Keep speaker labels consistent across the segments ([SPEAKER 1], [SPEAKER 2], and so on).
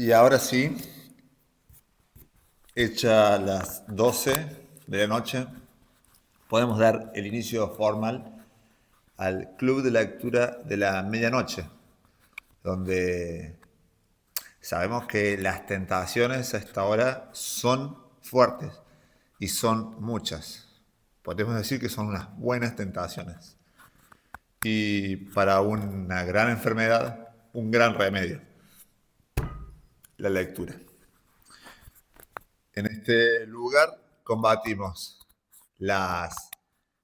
[SPEAKER 1] Y ahora sí, hecha las 12 de la noche, podemos dar el inicio formal al Club de Lectura de la Medianoche, donde sabemos que las tentaciones a esta hora son fuertes y son muchas. Podemos decir que son unas buenas tentaciones. Y para una gran enfermedad, un gran remedio, la lectura. En este lugar combatimos las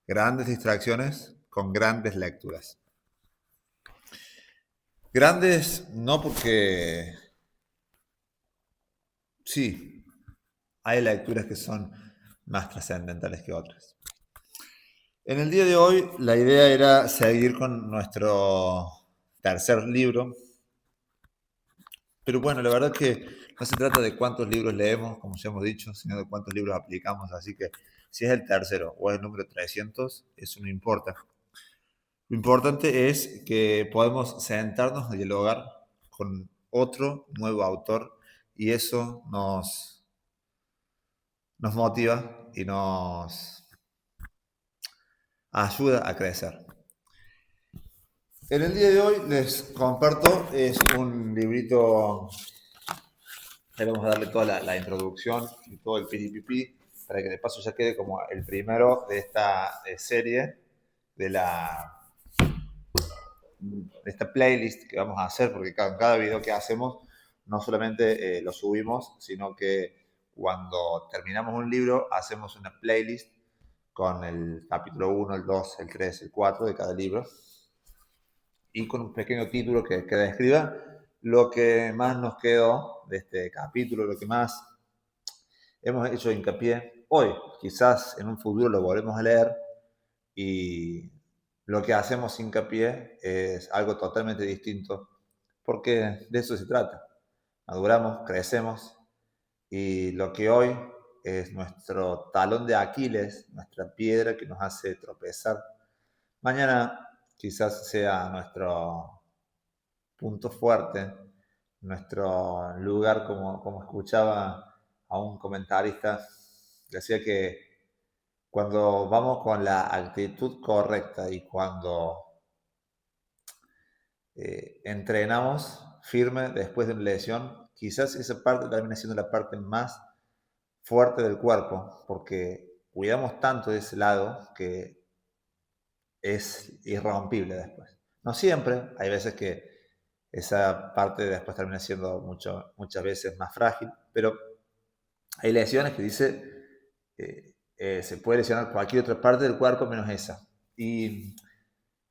[SPEAKER 1] grandes distracciones con grandes lecturas. Grandes no porque sí, hay lecturas que son más trascendentales que otras. En el día de hoy la idea era seguir con nuestro tercer libro, pero bueno, la verdad que no se trata de cuántos libros leemos, como ya hemos dicho, sino de cuántos libros aplicamos, así que si es el tercero o es el número 300, eso no importa. Lo importante es que podemos sentarnos a dialogar con otro nuevo autor y eso nos motiva y nos ayuda a crecer. En el día de hoy les comparto, es un librito, vamos a darle toda la introducción y todo el piripipi para que de paso ya quede como el primero de esta serie de esta playlist que vamos a hacer, porque cada video que hacemos no solamente lo subimos, sino que cuando terminamos un libro hacemos una playlist con el capítulo 1, el 2, el 3, el 4 de cada libro y con un pequeño título que describa lo que más nos quedó de este capítulo, lo que más hemos hecho hincapié hoy. Quizás en un futuro lo volvemos a leer y lo que hacemos hincapié es algo totalmente distinto, porque de eso se trata. Maduramos, crecemos y lo que hoy es nuestro talón de Aquiles, nuestra piedra que nos hace tropezar, mañana quizás sea nuestro punto fuerte, nuestro lugar, como escuchaba a un comentarista, decía que cuando vamos con la actitud correcta y cuando entrenamos firme después de una lesión, quizás esa parte termina siendo la parte más fuerte del cuerpo, porque cuidamos tanto de ese lado que es irrompible después. No siempre, hay veces que esa parte después termina siendo muchas veces más frágil, pero hay lesiones que se puede lesionar cualquier otra parte del cuerpo menos esa. Y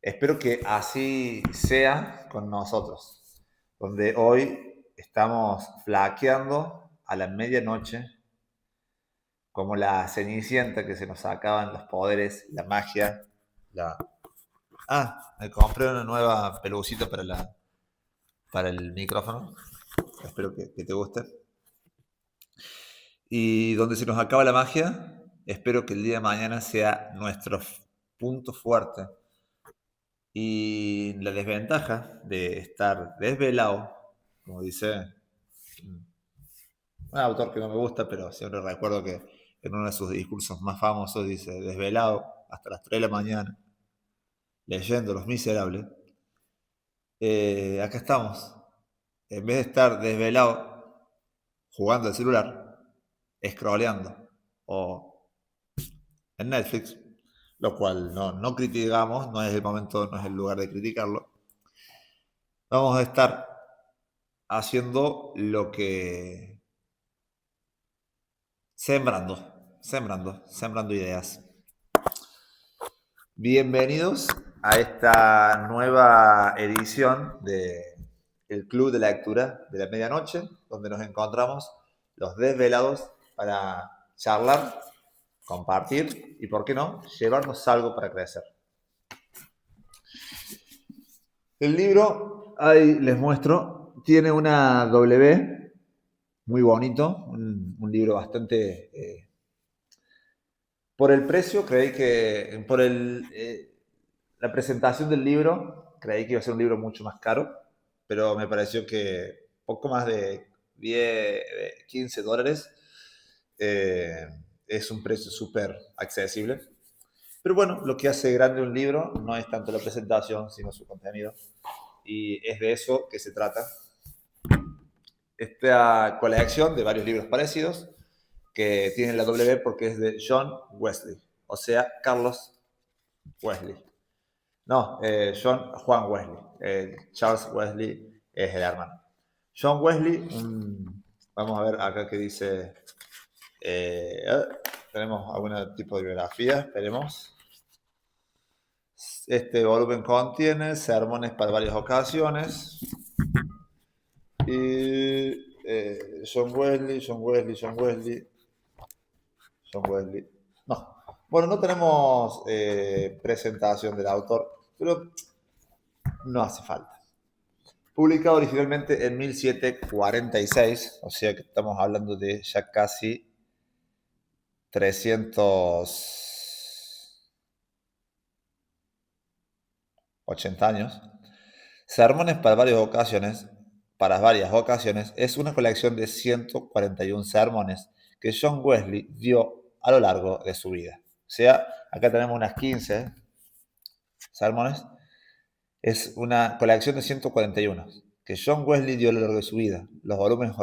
[SPEAKER 1] espero que así sea con nosotros, donde hoy estamos flaqueando a la medianoche como la cenicienta que se nos acaban los poderes, la magia, la... me compré una nueva pelucita para el micrófono, espero que te guste. Y donde se nos acaba la magia, espero que el día de mañana sea nuestro punto fuerte. Y la desventaja de estar desvelado, como dice un autor que no me gusta, pero siempre recuerdo que en uno de sus discursos más famosos dice, desvelado hasta las 3 de la mañana, leyendo Los Miserables, acá estamos. En vez de estar desvelado jugando al celular, scrolleando o en Netflix, lo cual no criticamos, no es el momento, no es el lugar de criticarlo. Vamos a estar haciendo lo que sembrando ideas. Bienvenidos a esta nueva edición de el Club de Lectura de la Medianoche, donde nos encontramos los desvelados para charlar, compartir y, por qué no, llevarnos algo para crecer. El libro, ahí les muestro, tiene una W, muy bonito, un libro bastante... por el precio, creí que... la presentación del libro, creí que iba a ser un libro mucho más caro, pero me pareció que poco más de 10, $15. Es un precio súper accesible. Pero bueno, lo que hace grande un libro no es tanto la presentación, sino su contenido. Y es de eso que se trata esta colección de varios libros parecidos que tienen la W porque es de John Wesley, o sea, Carlos Wesley. No, Juan Wesley. Charles Wesley es el hermano. John Wesley, vamos a ver acá que dice, tenemos algún tipo de biografía, esperemos. Este volumen contiene sermones para varias ocasiones. Y John Wesley. No. Bueno, no tenemos presentación del autor, pero no hace falta. Publicado originalmente en 1746, o sea que estamos hablando de ya casi 380 años. Sermones para varias ocasiones es una colección de 141 sermones que John Wesley dio a lo largo de su vida. O sea, acá tenemos unas 15 sermones. Es una colección de 141 que John Wesley dio a lo largo de su vida. Los volúmenes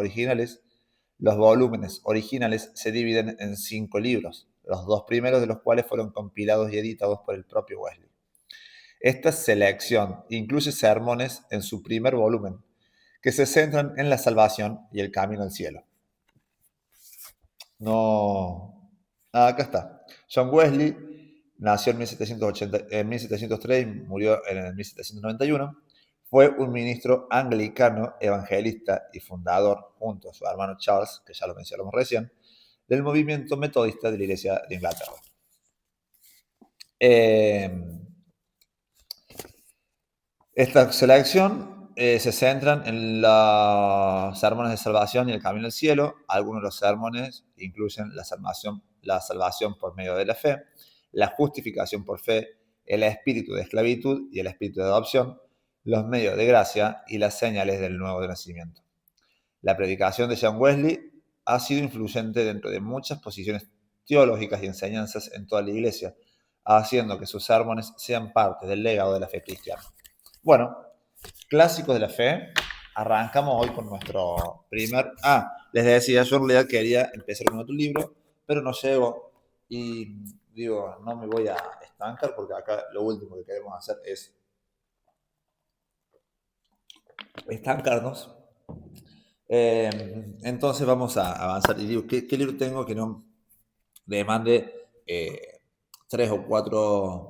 [SPEAKER 1] originales se dividen en 5 libros, los 2 primeros de los cuales fueron compilados y editados por el propio Wesley. Esta selección incluye sermones en su primer volumen, que se centran en la salvación y el camino al cielo. Acá está. John Wesley nació en 1703 y murió en 1791. Fue un ministro anglicano, evangelista y fundador, junto a su hermano Charles, que ya lo mencionamos recién, del movimiento metodista de la Iglesia de Inglaterra. Esta selección se centran en los sermones de salvación y el camino al cielo. Algunos de los sermones incluyen la salvación por medio de la fe, la justificación por fe, el espíritu de esclavitud y el espíritu de adopción, los medios de gracia y las señales del nuevo nacimiento. La predicación de John Wesley ha sido influyente dentro de muchas posiciones teológicas y enseñanzas en toda la Iglesia, haciendo que sus sermones sean parte del legado de la fe cristiana. Bueno, clásicos de la fe. Arrancamos hoy con nuestro primer... les decía, yo en realidad quería empezar con otro libro, pero no llego y digo, no me voy a estancar porque acá lo último que queremos hacer es estancarnos. Entonces vamos a avanzar. Y digo, ¿qué libro tengo que no demande 3 o 4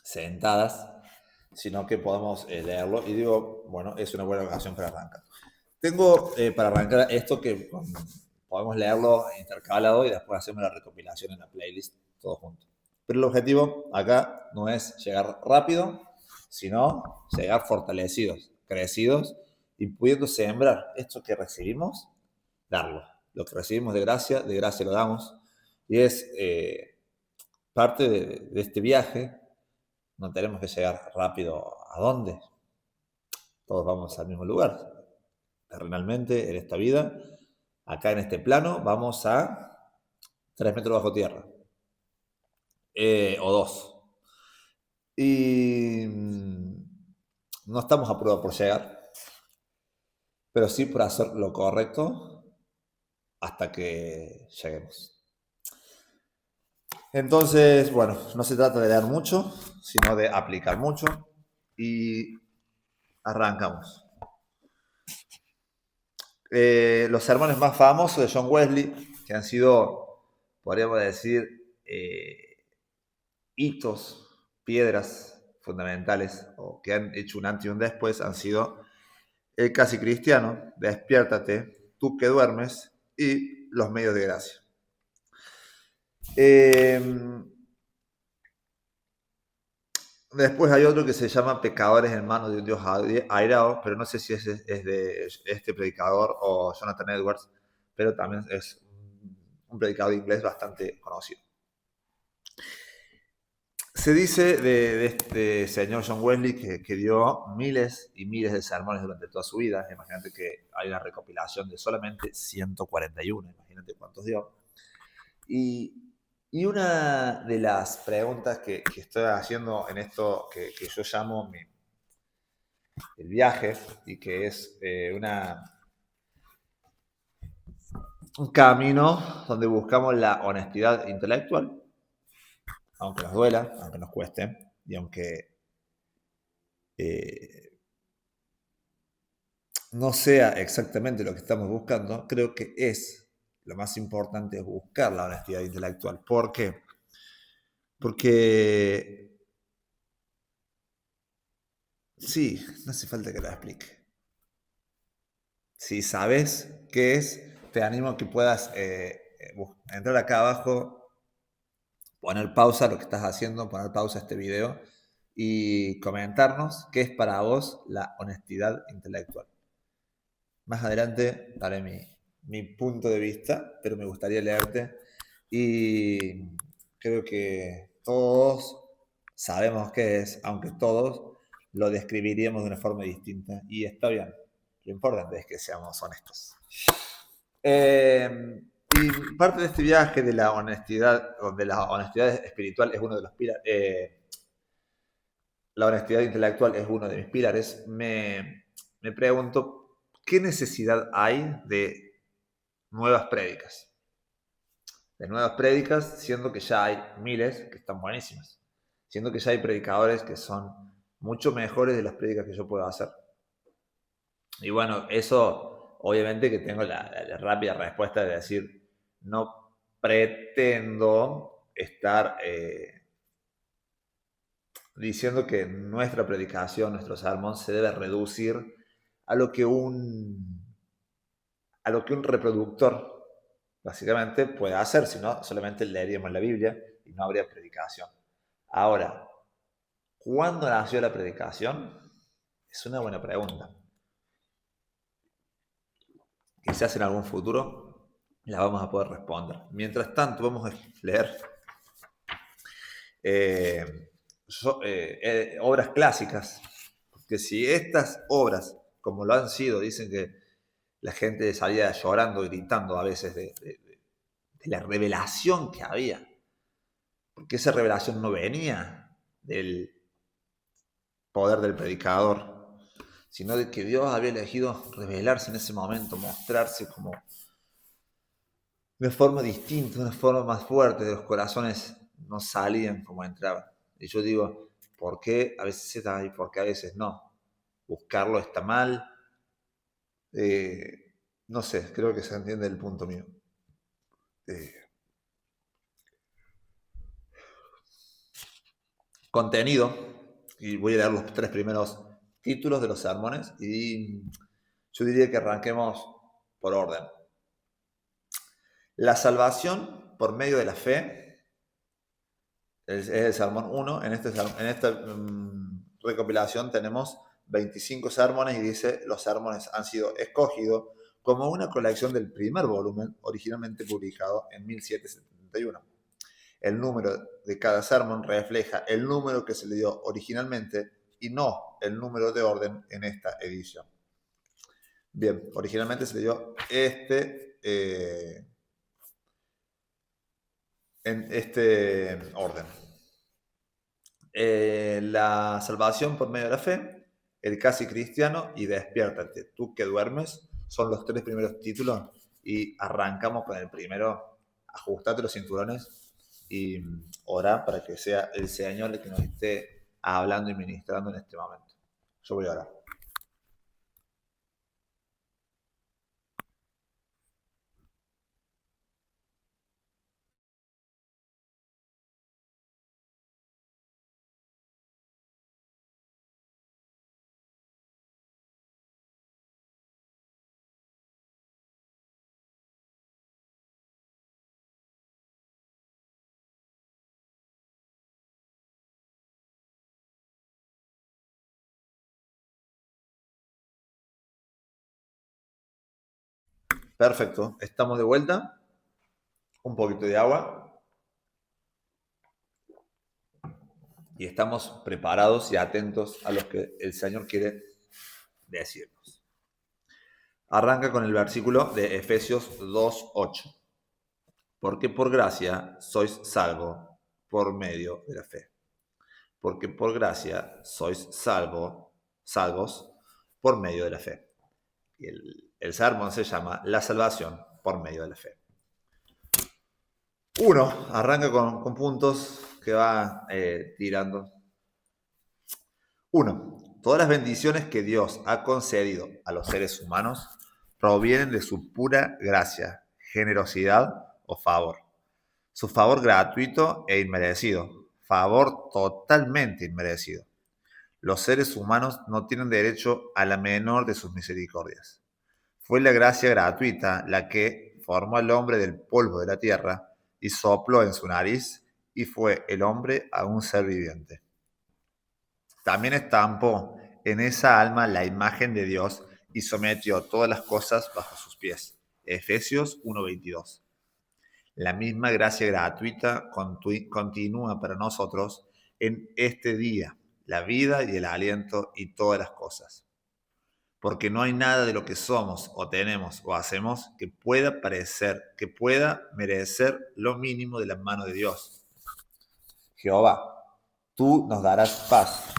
[SPEAKER 1] sentadas, sino que podamos leerlo? Y digo, bueno, es una buena ocasión para arrancar. Tengo para arrancar esto que podemos leerlo intercalado y después hacemos la recopilación en la playlist todos juntos. Pero el objetivo acá no es llegar rápido, sino llegar fortalecidos, crecidos y pudiendo sembrar esto que recibimos, darlo. Lo que recibimos de gracia lo damos. Y es parte de este viaje. No tenemos que llegar rápido. ¿A dónde? Todos vamos al mismo lugar. Terrenalmente, en esta vida, acá en este plano, vamos a 3 metros bajo tierra. O 2. Y no estamos a prueba por llegar, pero sí por hacer lo correcto hasta que lleguemos. Entonces, bueno, no se trata de leer mucho, sino de aplicar mucho. Y arrancamos. Los sermones más famosos de John Wesley, que han sido, podríamos decir, hitos, piedras fundamentales, o que han hecho un antes y un después, han sido el casi cristiano, despiértate, tú que duermes, y los medios de gracia. Después hay otro que se llama Pecadores en manos de un Dios airado, pero no sé si es de este predicador o Jonathan Edwards, pero también es un predicador inglés bastante conocido. Se dice de este señor John Wesley que dio miles y miles de sermones durante toda su vida. Imagínate que hay una recopilación de solamente 141. Imagínate cuántos dio. Y una de las preguntas que estoy haciendo en esto que yo llamo el viaje y que es un camino donde buscamos la honestidad intelectual, aunque nos duela, aunque nos cueste y aunque eh, no sea exactamente lo que estamos buscando, creo que lo más importante es buscar la honestidad intelectual. ¿Por qué? Porque sí, no hace falta que lo explique. Si sabes qué es, te animo a que puedas entrar acá abajo, poner pausa a lo que estás haciendo, poner pausa a este video y comentarnos qué es para vos la honestidad intelectual. Más adelante daré mi punto de vista, pero me gustaría leerte y creo que todos sabemos qué es, aunque todos lo describiríamos de una forma distinta y está bien. Lo importante es que seamos honestos. Y parte de este viaje de la honestidad, donde la honestidad espiritual es uno de los pilares, la honestidad intelectual es uno de mis pilares, me pregunto, ¿qué necesidad hay de nuevas prédicas? De nuevas prédicas, siendo que ya hay miles que están buenísimas, siendo que ya hay predicadores que son mucho mejores de las prédicas que yo puedo hacer. Y bueno, eso obviamente que tengo la rápida respuesta de decir, no pretendo estar diciendo que nuestra predicación, nuestro sermón se debe reducir a lo que un reproductor básicamente puede hacer, si no solamente leeríamos la Biblia y no habría predicación. Ahora, ¿cuándo nació la predicación? Es una buena pregunta. Quizás en algún futuro la vamos a poder responder. Mientras tanto, vamos a leer obras clásicas, porque si estas obras, como lo han sido, dicen que la gente salía llorando, gritando a veces de la revelación que había, porque esa revelación no venía del poder del predicador, sino de que Dios había elegido revelarse en ese momento, mostrarse como de una forma distinta, de una forma más fuerte, de los corazones no salían como entraban. Y yo digo, ¿por qué a veces se da y por qué a veces no? Buscarlo está mal. No sé, creo que se entiende el punto mío. Contenido, y voy a leer los 3 primeros títulos de los sermones, y yo diría que arranquemos por orden. La salvación por medio de la fe es el sermón 1. En esta recopilación tenemos 25 sermones y dice, los sermones han sido escogidos como una colección del primer volumen originalmente publicado en 1771. El número de cada sermón refleja el número que se le dio originalmente y no el número de orden en esta edición. Bien, originalmente se le dio en este orden. La salvación por medio de la fe, el casi cristiano y despiértate, tú que duermes, son los 3 primeros títulos y arrancamos con el primero. Ajustate los cinturones y orá para que sea el Señor el que nos esté hablando y ministrando en este momento. Yo voy a orar. Perfecto, estamos de vuelta. Un poquito de agua. y estamos preparados y atentos a lo que el Señor quiere decirnos. Arranca con el versículo de Efesios 2:8. Porque por gracia sois salvos por medio de la fe. Porque por gracia sois salvos por medio de la fe. Y el sermón se llama La salvación por medio de la fe. Uno, arranca con puntos que va tirando. Uno, todas las bendiciones que Dios ha concedido a los seres humanos provienen de su pura gracia, generosidad o favor. Su favor gratuito e inmerecido, favor totalmente inmerecido. Los seres humanos no tienen derecho a la menor de sus misericordias. Fue la gracia gratuita la que formó al hombre del polvo de la tierra y sopló en su nariz, y fue el hombre a un ser viviente. También estampó en esa alma la imagen de Dios y sometió todas las cosas bajo sus pies. Efesios 1:22. La misma gracia gratuita continúa para nosotros en este día, la vida y el aliento y todas las cosas. Porque no hay nada de lo que somos o tenemos o hacemos que pueda merecer lo mínimo de la mano de Dios. Jehová, tú nos darás paz,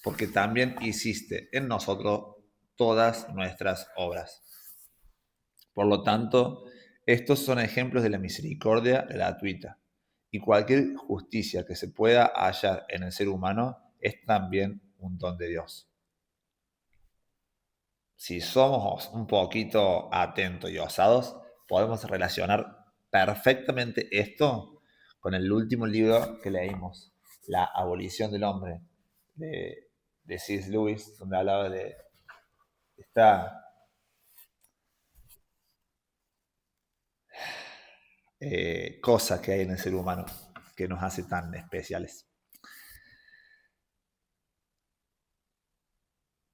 [SPEAKER 1] porque también hiciste en nosotros todas nuestras obras. Por lo tanto, estos son ejemplos de la misericordia gratuita, y cualquier justicia que se pueda hallar en el ser humano es también un don de Dios. Si somos un poquito atentos y osados, podemos relacionar perfectamente esto con el último libro que leímos, La abolición del hombre, de C.S. Lewis, donde hablaba de esta cosa que hay en el ser humano que nos hace tan especiales.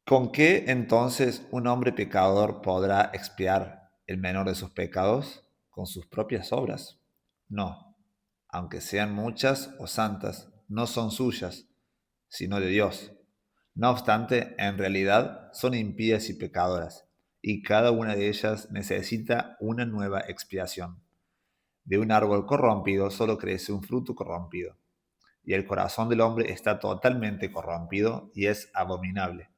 [SPEAKER 1] ¿Con qué entonces un hombre pecador podrá expiar el menor de sus pecados? ¿Con sus propias obras? No, aunque sean muchas o santas, no son suyas, sino de Dios. No obstante, en realidad son impías y pecadoras, y cada una de ellas necesita una nueva expiación. De un árbol corrompido solo crece un fruto corrompido, y el corazón del hombre está totalmente corrompido y es abominable.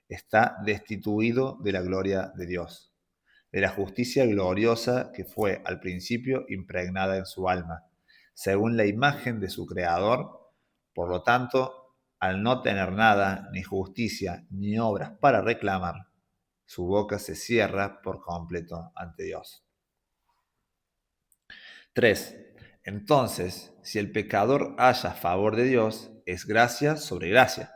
[SPEAKER 1] Está destituido de la gloria de Dios, de la justicia gloriosa que fue al principio impregnada en su alma, según la imagen de su Creador. Por lo tanto, al no tener nada, ni justicia, ni obras para reclamar, su boca se cierra por completo ante Dios. 3. Entonces, si el pecador halla favor de Dios, es gracia sobre gracia.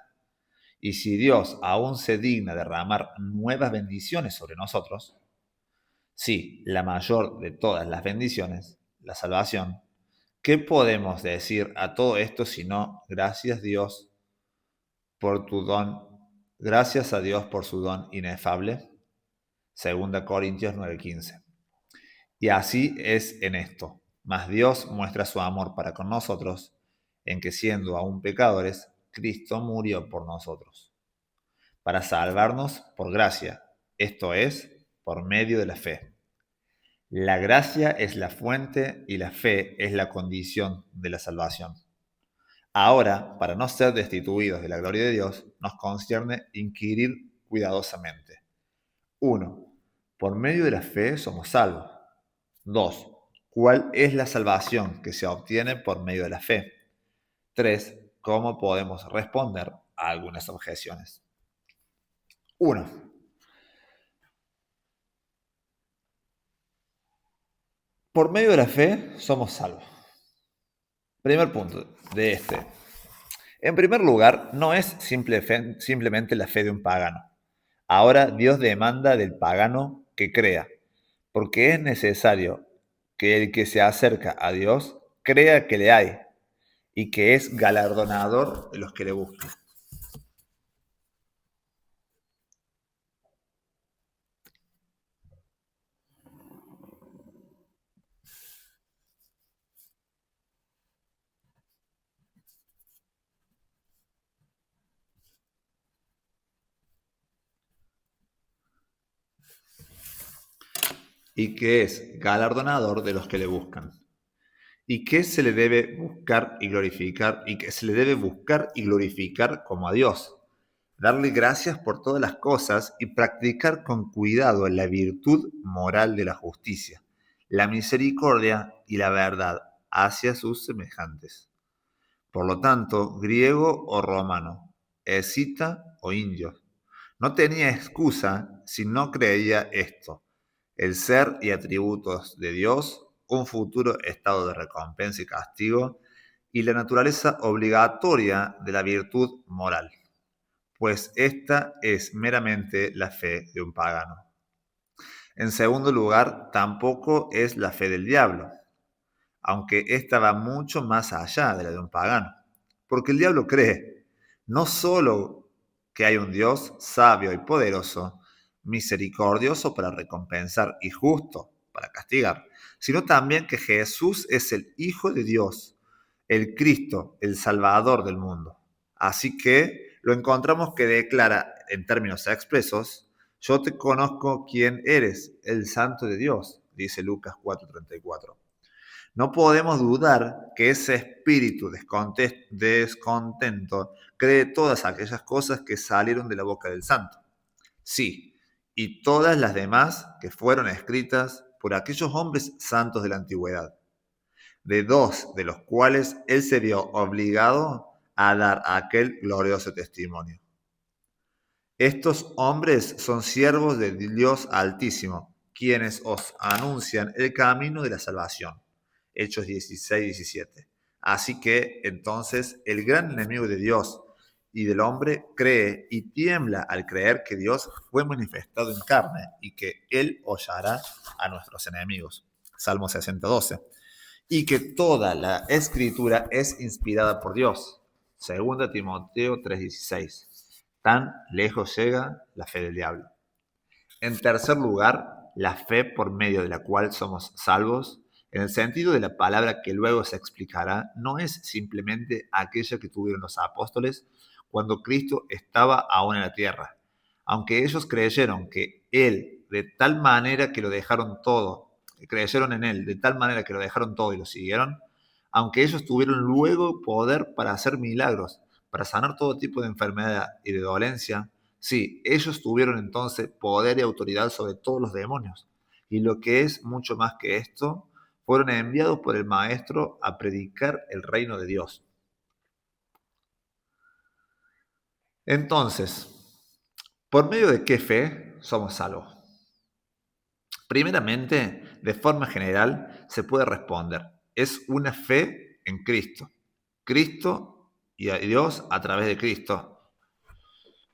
[SPEAKER 1] Y si Dios aún se digna derramar nuevas bendiciones sobre nosotros, sí, la mayor de todas las bendiciones, la salvación, ¿qué podemos decir a todo esto sino gracias Dios por tu don, gracias a Dios por su don inefable? 2 Corintios 9:15. Y así es en esto, mas Dios muestra su amor para con nosotros, en que siendo aún pecadores, Cristo murió por nosotros, para salvarnos por gracia, esto es, por medio de la fe. La gracia es la fuente y la fe es la condición de la salvación. Ahora, para no ser destituidos de la gloria de Dios, nos concierne inquirir cuidadosamente. 1. Por medio de la fe somos salvos. 2. ¿Cuál es la salvación que se obtiene por medio de la fe? 3. ¿Cómo podemos responder a algunas objeciones? 1. Por medio de la fe somos salvos. Primer punto de este. En primer lugar, no es simplemente la fe de un pagano. Ahora Dios demanda del pagano que crea, porque es necesario que el que se acerca a Dios crea que le hay y que es galardonador de los que le buscan. y que es galardonador de los que le buscan. Y que se le debe buscar y glorificar, y que se le debe buscar y glorificar como a Dios. Darle gracias por todas las cosas y practicar con cuidado la virtud moral de la justicia, la misericordia y la verdad hacia sus semejantes. Por lo tanto, griego o romano, escita o indio, no tenía excusa si no creía esto: el ser y atributos de Dios, un futuro estado de recompensa y castigo, y la naturaleza obligatoria de la virtud moral, pues esta es meramente la fe de un pagano. En segundo lugar, tampoco es la fe del diablo, aunque esta va mucho más allá de la de un pagano, porque el diablo cree no solo que hay un Dios sabio y poderoso, misericordioso para recompensar y justo para castigar, sino también que Jesús es el Hijo de Dios, el Cristo, el Salvador del mundo. Así que lo encontramos que declara en términos expresos: yo te conozco quién eres, el Santo de Dios, dice Lucas 4:34. No podemos dudar que ese espíritu descontento cree todas aquellas cosas que salieron de la boca del santo. Sí, y todas las demás que fueron escritas por aquellos hombres santos de la antigüedad, de dos de los cuales él se vio obligado a dar aquel glorioso testimonio. Estos hombres son siervos de Dios Altísimo, quienes os anuncian el camino de la salvación. Hechos 16:17. Así que entonces el gran enemigo de Dios y del hombre cree y tiembla al creer que Dios fue manifestado en carne y que Él hollará a nuestros enemigos. Salmo 60:12. Y que toda la escritura es inspirada por Dios. 2 Timoteo 3:16. Tan lejos llega la fe del diablo. En tercer lugar, la fe por medio de la cual somos salvos, en el sentido de la palabra que luego se explicará, no es simplemente aquella que tuvieron los apóstoles cuando Cristo estaba aún en la tierra. Aunque ellos creyeron que Él, de tal manera que lo dejaron todo, creyeron en Él de tal manera que lo dejaron todo y lo siguieron, aunque ellos tuvieron luego poder para hacer milagros, para sanar todo tipo de enfermedad y de dolencia, sí, ellos tuvieron entonces poder y autoridad sobre todos los demonios. Y lo que es mucho más que esto, fueron enviados por el Maestro a predicar el reino de Dios. Entonces, ¿por medio de qué fe somos salvos? Primeramente, de forma general, se puede responder: es una fe en Cristo. Cristo y a Dios a través de Cristo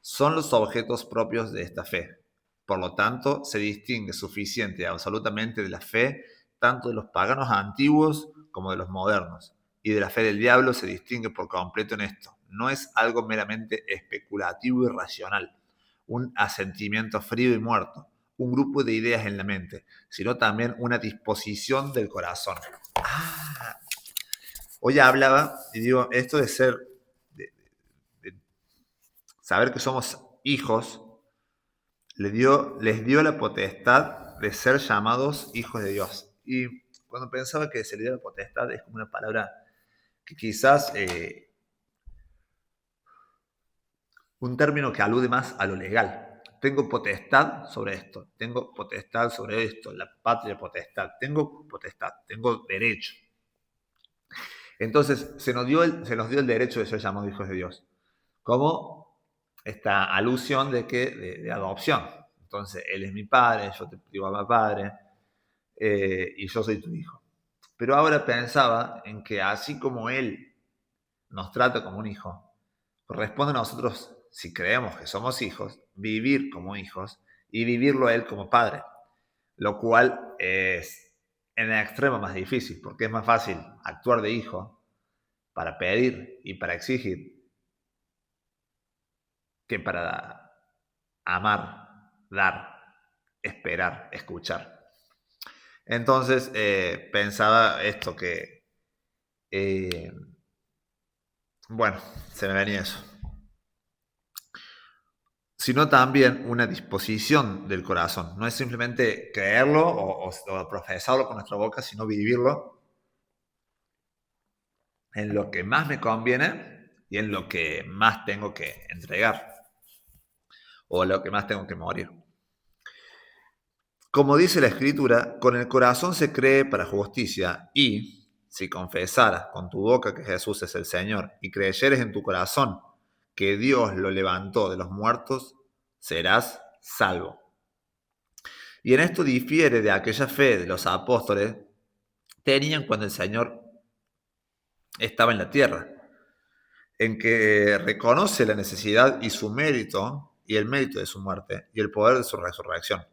[SPEAKER 1] son los objetos propios de esta fe. Por lo tanto, se distingue suficiente y absolutamente de la fe tanto de los paganos antiguos como de los modernos. Y de la fe del diablo se distingue por completo en esto. No es algo meramente especulativo y racional, un asentimiento frío y muerto, un grupo de ideas en la mente, sino también una disposición del corazón. Hoy hablaba y digo, esto de ser, de, de saber que somos hijos, les dio la potestad de ser llamados hijos de Dios. Y cuando pensaba que se le dio la potestad, es como una palabra que quizás, un término que alude más a lo legal. Tengo potestad sobre esto, tengo potestad sobre esto, la patria potestad, tengo potestad, tengo derecho. Entonces se nos dio el derecho de ser llamados hijos de Dios, como esta alusión de adopción. Entonces, Él es mi padre, yo te digo a mi padre, y yo soy tu hijo. Pero ahora pensaba en que así como Él nos trata como un hijo, corresponde a nosotros, si creemos que somos hijos, vivir como hijos y vivirlo a Él como padre. Lo cual es en el extremo más difícil, porque es más fácil actuar de hijo para pedir y para exigir que para amar, dar, esperar, escuchar. Entonces pensaba esto que, eh, bueno, se me venía eso. sino también una disposición del corazón. No es simplemente creerlo o profesarlo con nuestra boca, sino vivirlo en lo que más me conviene y en lo que más tengo que entregar o lo que más tengo que morir. Como dice la Escritura, con el corazón se cree para justicia y, si confesaras con tu boca que Jesús es el Señor y creyeres en tu corazón que Dios lo levantó de los muertos, serás salvo. Y en esto difiere de aquella fe de los apóstoles tenían cuando el Señor estaba en la tierra, en que reconoce la necesidad y su mérito, y el mérito de su muerte, y el poder de su resurrección.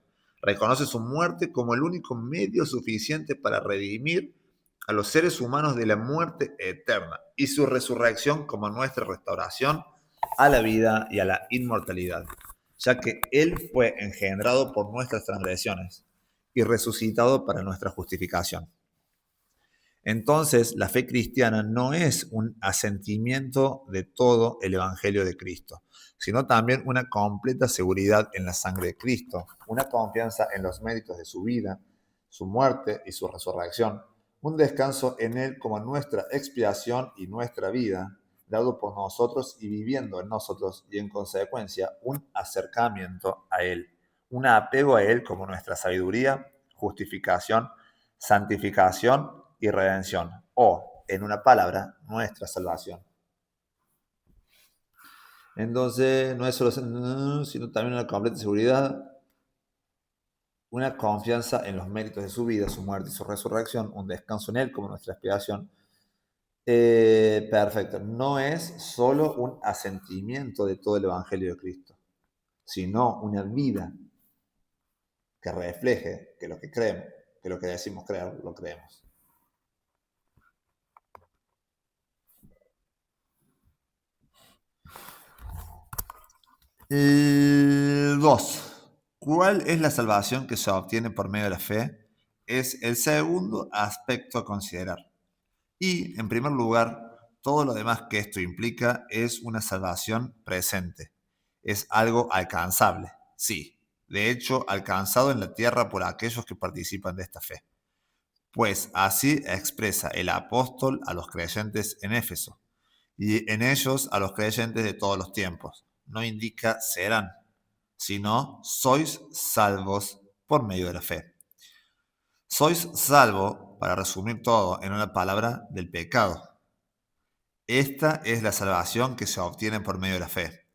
[SPEAKER 1] Reconoce su muerte como el único medio suficiente para redimir a los seres humanos de la muerte eterna, y su resurrección como nuestra restauración a la vida y a la inmortalidad, ya que Él fue engendrado por nuestras transgresiones y resucitado para nuestra justificación. Entonces, la fe cristiana no es un asentimiento de todo el Evangelio de Cristo, sino también una completa seguridad en la sangre de Cristo, una confianza en los méritos de su vida, su muerte y su resurrección, un descanso en Él como nuestra expiación y nuestra vida, dado por nosotros y viviendo en nosotros, y en consecuencia un acercamiento a Él, un apego a Él como nuestra sabiduría, justificación, santificación y redención, o, en una palabra, nuestra salvación. Entonces, no es solo, sino también una completa seguridad, una confianza en los méritos de su vida, su muerte y su resurrección, un descanso en Él como nuestra expiación. Perfecto. No es solo un asentimiento de todo el Evangelio de Cristo, sino una vida que refleje que lo que creemos, que lo que decimos creer, lo creemos. 2. ¿Cuál es la salvación que se obtiene por medio de la fe? Es el segundo aspecto a considerar. Y, en primer lugar, todo lo demás que esto implica es una salvación presente. Es algo alcanzable, sí. De hecho, alcanzado en la tierra por aquellos que participan de esta fe. Pues así expresa el apóstol a los creyentes en Éfeso, y en ellos a los creyentes de todos los tiempos. No indica serán, sino sois salvos por medio de la fe. Sois salvo, para resumir todo en una palabra, del pecado. Esta es la salvación que se obtiene por medio de la fe.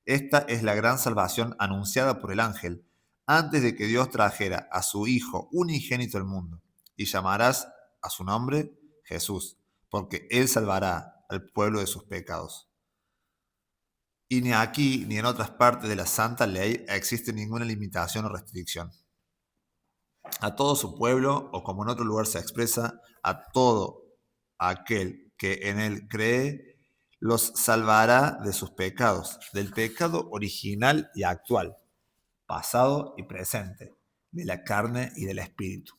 [SPEAKER 1] Esta es la gran salvación anunciada por el ángel antes de que Dios trajera a su Hijo unigénito al mundo. Y llamarás a su nombre Jesús, porque Él salvará al pueblo de sus pecados. Y ni aquí ni en otras partes de la santa ley existe ninguna limitación o restricción. A todo su pueblo, o como en otro lugar se expresa, a todo aquel que en él cree, los salvará de sus pecados, del pecado original y actual, pasado y presente, de la carne y del espíritu.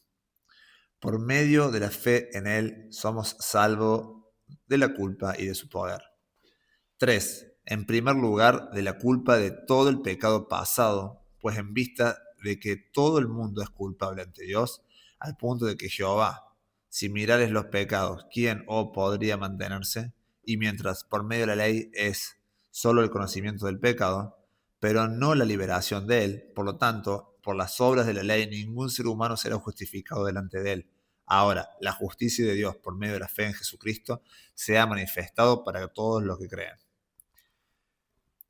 [SPEAKER 1] Por medio de la fe en él somos salvos de la culpa y de su poder. 3. En primer lugar, de la culpa de todo el pecado pasado, pues en vista de que todo el mundo es culpable ante Dios, al punto de que Jehová, si mirares los pecados, ¿quién podría mantenerse? Y mientras por medio de la ley es solo el conocimiento del pecado, pero no la liberación de él, por lo tanto, por las obras de la ley ningún ser humano será justificado delante de él. Ahora, la justicia de Dios por medio de la fe en Jesucristo se ha manifestado para todos los que creen.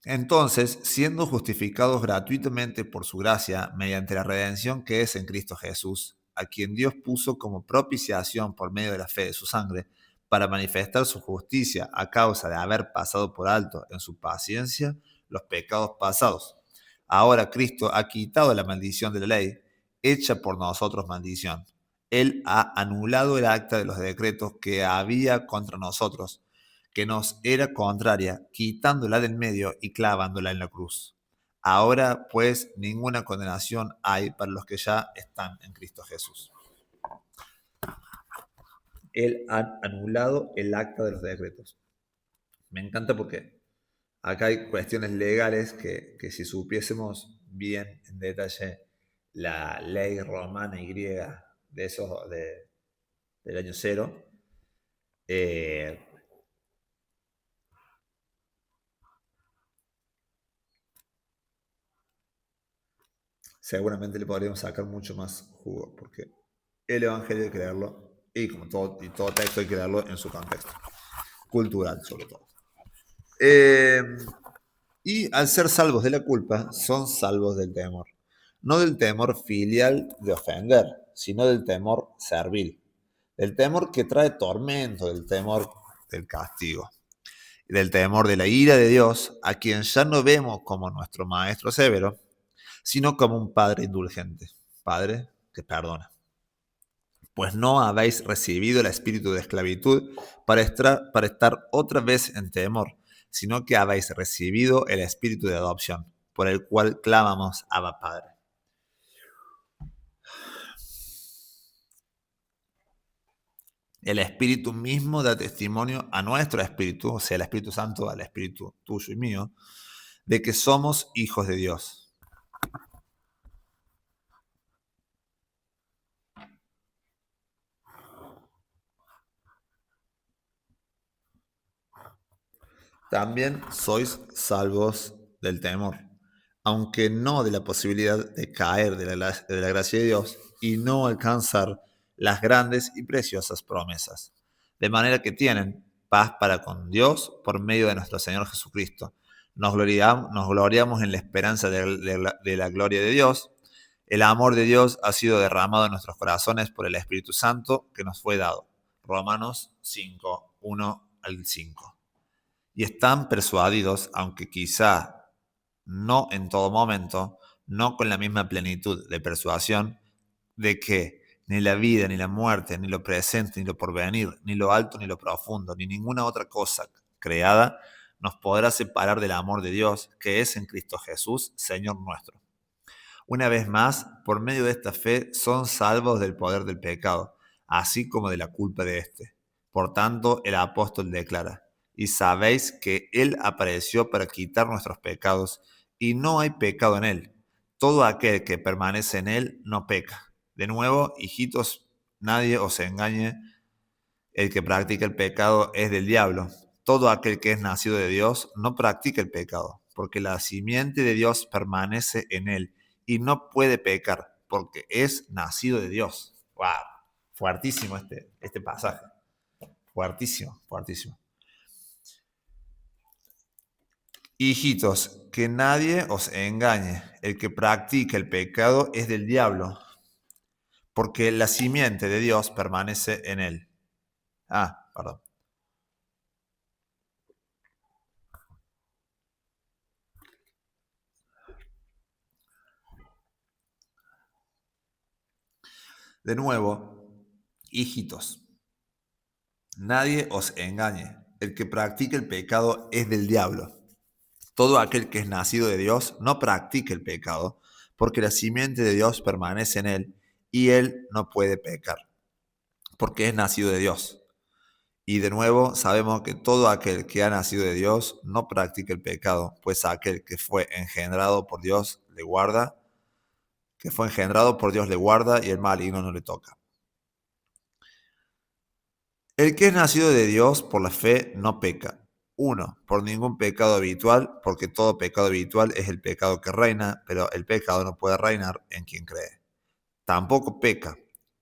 [SPEAKER 1] Entonces, siendo justificados gratuitamente por su gracia, mediante la redención que es en Cristo Jesús, a quien Dios puso como propiciación por medio de la fe de su sangre, para manifestar su justicia a causa de haber pasado por alto en su paciencia los pecados pasados. Ahora Cristo ha quitado la maldición de la ley, hecha por nosotros maldición. Él ha anulado el acta de los decretos que había contra nosotros, que nos era contraria, quitándola del medio y clavándola en la cruz. Ahora, pues, ninguna condenación hay para los que ya están en Cristo Jesús. Él ha anulado el acta de los decretos. Me encanta porque acá hay cuestiones legales que si supiésemos bien en detalle la ley romana y griega de esos del año cero, eh, seguramente le podríamos sacar mucho más jugo, porque el Evangelio hay que leerlo, y todo texto hay que leerlo en su contexto, cultural sobre todo. Eh, y al ser salvos de la culpa, son salvos del temor. No del temor filial de ofender, sino del temor servil. Del temor que trae tormento, del temor del castigo. Del temor de la ira de Dios, a quien ya no vemos como nuestro maestro severo, sino como un padre indulgente, padre que perdona. Pues no habéis recibido el espíritu de esclavitud para estar otra vez en temor, sino que habéis recibido el espíritu de adopción, por el cual clamamos Abba Padre. El Espíritu mismo da testimonio a nuestro espíritu, o sea, el Espíritu Santo al espíritu tuyo y mío, de que somos hijos de Dios. También sois salvos del temor, aunque no de la posibilidad de caer de la gracia de Dios y no alcanzar las grandes y preciosas promesas. De manera que tienen paz para con Dios por medio de nuestro Señor Jesucristo. Nos gloriamos en la esperanza de la gloria de Dios. El amor de Dios ha sido derramado en nuestros corazones por el Espíritu Santo que nos fue dado. Romanos 5, 1 al 5. Y están persuadidos, aunque quizá no en todo momento, no con la misma plenitud de persuasión, de que ni la vida, ni la muerte, ni lo presente, ni lo porvenir, ni lo alto, ni lo profundo, ni ninguna otra cosa creada nos podrá separar del amor de Dios que es en Cristo Jesús, Señor nuestro. Una vez más, por medio de esta fe son salvos del poder del pecado, así como de la culpa de éste. Por tanto, el apóstol declara, y sabéis que Él apareció para quitar nuestros pecados, y no hay pecado en Él. Todo aquel que permanece en Él no peca. De nuevo, hijitos, nadie os engañe, el que practica el pecado es del diablo. Todo aquel que es nacido de Dios no practica el pecado, porque la simiente de Dios permanece en él y no puede pecar, porque es nacido de Dios. ¡Wow! Fuertísimo este pasaje. Fuertísimo, fuertísimo. Hijitos, que nadie os engañe. El que practica el pecado es del diablo, porque la simiente de Dios permanece en él. Perdón. De nuevo, hijitos, nadie os engañe. El que practica el pecado es del diablo. Todo aquel que es nacido de Dios no practica el pecado, porque la simiente de Dios permanece en él y él no puede pecar, porque es nacido de Dios. Y de nuevo sabemos que todo aquel que ha nacido de Dios no practica el pecado, pues aquel que fue engendrado por Dios le guarda, y el maligno no le toca. El que es nacido de Dios por la fe no peca. 1. Por ningún pecado habitual, porque todo pecado habitual es el pecado que reina, pero el pecado no puede reinar en quien cree. Tampoco peca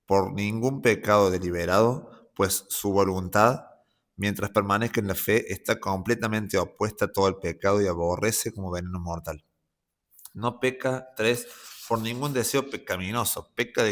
[SPEAKER 1] por ningún pecado deliberado, pues su voluntad, mientras permanezca en la fe, está completamente opuesta a todo el pecado y aborrece como veneno mortal. No peca, 3, por ningún deseo pecaminoso, peca